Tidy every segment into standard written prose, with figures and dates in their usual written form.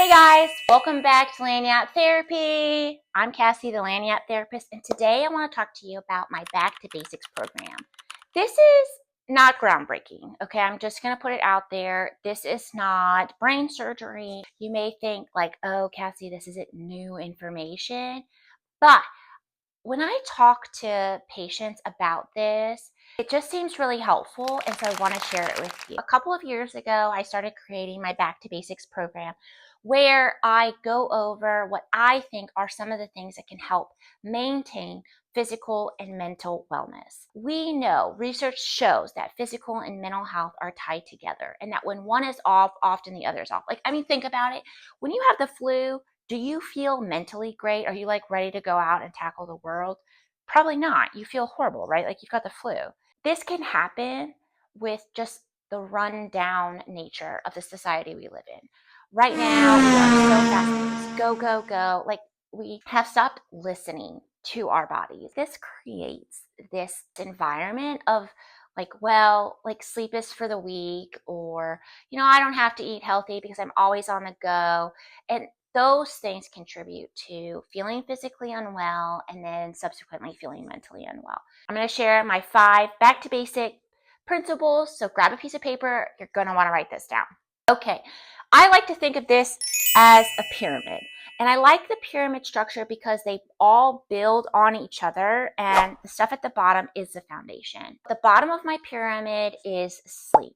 Hey guys, welcome back to Lanyap Therapy. I'm Cassie, the Lanyap Therapist, and today I want to talk to you about my Back to Basics program. This is not groundbreaking, okay? I'm just going to put it out there. This is not brain surgery. You may think like, oh, Cassie, this isn't new information, but when I talk to patients about this, it just seems really helpful, and so I want to share it with you. A couple of years ago, I started creating my Back to Basics program where I go over what I think are some of the things that can help maintain physical and mental wellness. We know research shows that physical and mental health are tied together, and that when one is off, often the other is off. Think about it. When you have the flu, do you feel mentally great? Are you like ready to go out and tackle the world? Probably not. You feel horrible, right? Like you've got the flu. This can happen with just the rundown nature of the society we live in. Right now, we are so fast-paced. Go, go, go. Like we have stopped listening to our bodies. This creates this environment of like sleep is for the weak, or, I don't have to eat healthy because I'm always on the go. And those things contribute to feeling physically unwell and then subsequently feeling mentally unwell. I'm going to share my 5 back to basic principles. So grab a piece of paper. You're going to want to write this down. Okay. I like to think of this as a pyramid. And I like the pyramid structure because they all build on each other, and the stuff at the bottom is the foundation. The bottom of my pyramid is sleep.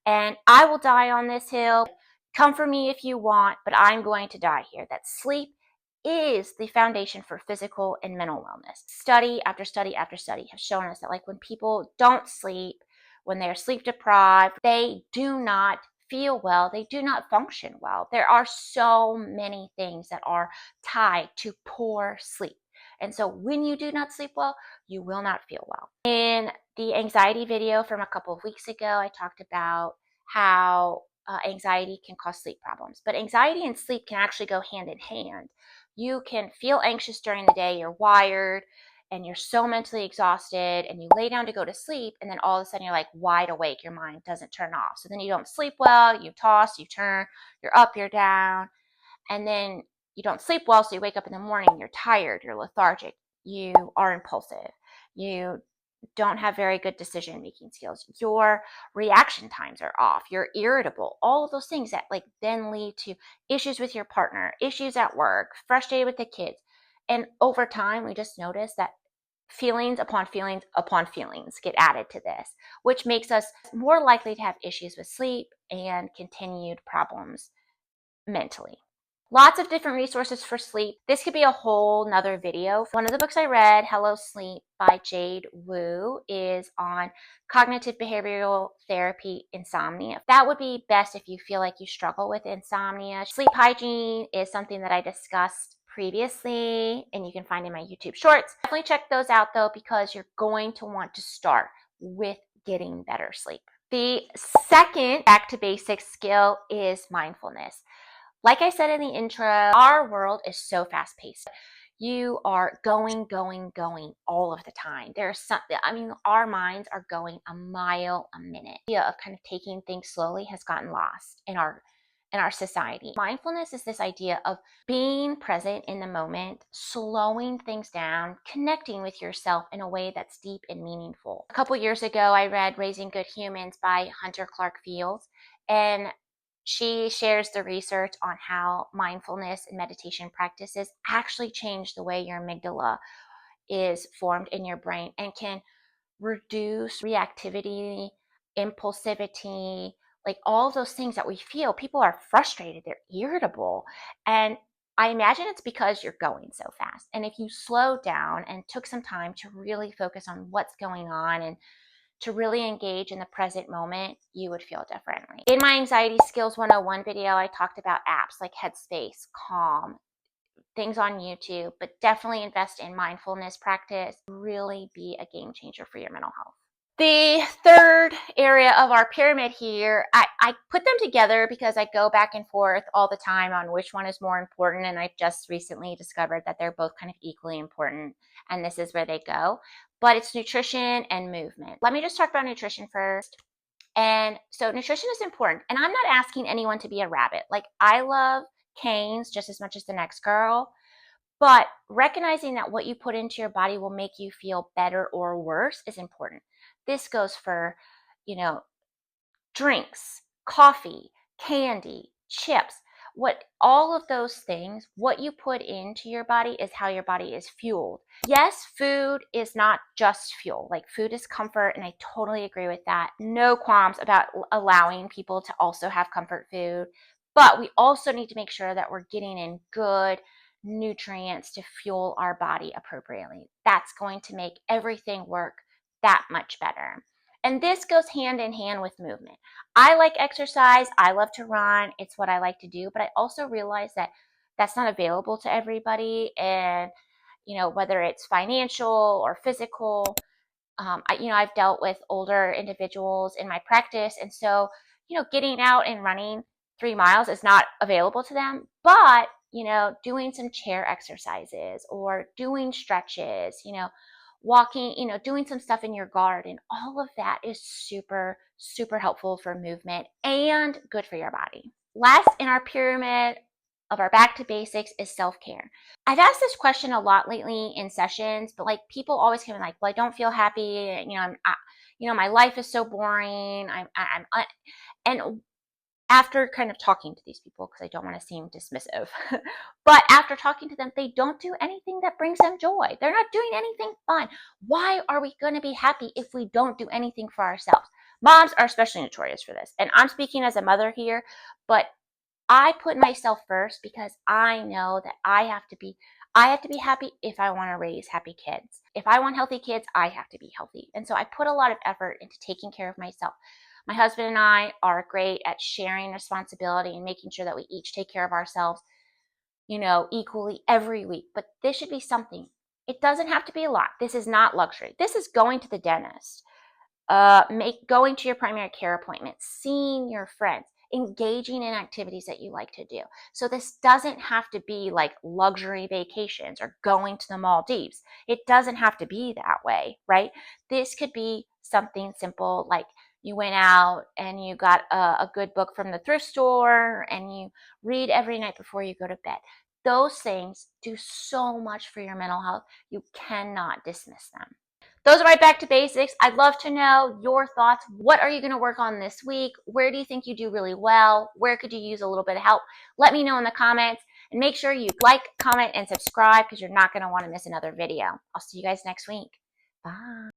And I will die on this hill. Come for me if you want, but I'm going to die here. That sleep is the foundation for physical and mental wellness. Study after study after study have shown us that when people don't sleep, when they're sleep deprived, they do not feel well, they do not function well. There are so many things that are tied to poor sleep. And so when you do not sleep well, you will not feel well. In the anxiety video from a couple of weeks ago, I talked about how anxiety can cause sleep problems. But anxiety and sleep can actually go hand in hand. You can feel anxious during the day, you're wired, and you're so mentally exhausted, and you lay down to go to sleep, and then all of a sudden you're like wide awake, your mind doesn't turn off. So then you don't sleep well, you toss, you turn, you're up, you're down, and then you don't sleep well, so you wake up in the morning, you're tired, you're lethargic, you are impulsive, you don't have very good decision making skills, your reaction times are off, you're irritable, all of those things that then lead to issues with your partner, issues at work, frustrated with the kids. And over time, we just notice that feelings upon feelings upon feelings get added to this, which makes us more likely to have issues with sleep and continued problems mentally. Lots of different resources for sleep. This could be a whole nother video. One of the books I read, Hello Sleep by Jade Wu, is on cognitive behavioral therapy insomnia. That would be best if you feel like you struggle with insomnia. Sleep hygiene is something that I discussed previously, and you can find in my YouTube shorts. Definitely check those out though, because you're going to want to start with getting better sleep. The second back to basics skill is mindfulness. Like I said in the intro, our world is so fast paced. You are going all of the time. Our minds are going a mile a minute. The idea of kind of taking things slowly has gotten lost in our society. Mindfulness is this idea of being present in the moment, slowing things down, connecting with yourself in a way that's deep and meaningful. A couple years ago, I read Raising Good Humans by Hunter Clark Fields, and she shares the research on how mindfulness and meditation practices actually change the way your amygdala is formed in your brain and can reduce reactivity, impulsivity, all those things that we feel. People are frustrated, they're irritable. And I imagine it's because you're going so fast. And if you slowed down and took some time to really focus on what's going on and to really engage in the present moment, you would feel differently. In my Anxiety Skills 101 video, I talked about apps like Headspace, Calm, things on YouTube, but definitely invest in mindfulness practice. Really be a game changer for your mental health. The third area of our pyramid here, I put them together because I go back and forth all the time on which one is more important, and I just recently discovered that they're both kind of equally important, and this is where they go. But it's nutrition and movement. Let me just talk about nutrition first. And so nutrition is important, and I'm not asking anyone to be a rabbit. I love canes just as much as the next girl. But recognizing that what you put into your body will make you feel better or worse is important. This goes for, you know, drinks, coffee, candy, chips, all of those things, what you put into your body is how your body is fueled. Yes, food is not just fuel. Like, food is comfort, and I totally agree with that. No qualms about allowing people to also have comfort food. But we also need to make sure that we're getting in good nutrients to fuel our body appropriately. That's going to make everything work that much better. And this goes hand in hand with movement. I like exercise. I love to run. It's what I like to do. But I also realize that that's not available to everybody. And, whether it's financial or physical, I've dealt with older individuals in my practice. And so, getting out and running 3 miles is not available to them. But, doing some chair exercises or doing stretches, walking, doing some stuff in your garden, all of that is super, super helpful for movement and good for your body. Last in our pyramid of our back to basics is self-care. I've asked this question a lot lately in sessions, but like, people always come in like, well, I don't feel happy. My life is so boring. And after kind of talking to these people, because I don't want to seem dismissive, but after talking to them, they don't do anything that brings them joy. They're not doing anything fun. Why are we going to be happy if we don't do anything for ourselves? Moms are especially notorious for this. And I'm speaking as a mother here, but I put myself first because I know that I have to be happy if I want to raise happy kids. If I want healthy kids, I have to be healthy. And so I put a lot of effort into taking care of myself. My husband and I are great at sharing responsibility and making sure that we each take care of ourselves, equally every week. But this should be something. It doesn't have to be a lot. This is not luxury. This is going to the dentist, going to your primary care appointment, seeing your friends, engaging in activities that you like to do. So this doesn't have to be like luxury vacations or going to the Maldives. It doesn't have to be that way, This could be something simple, like you went out and you got a good book from the thrift store and you read every night before you go to bed. Those things do so much for your mental health. You cannot dismiss them. Those are my back to basics. I'd love to know your thoughts. What are you going to work on this week? Where do you think you do really well? Where could you use a little bit of help? Let me know in the comments, and make sure you like, comment, and subscribe, because you're not going to want to miss another video. I'll see you guys next week. Bye.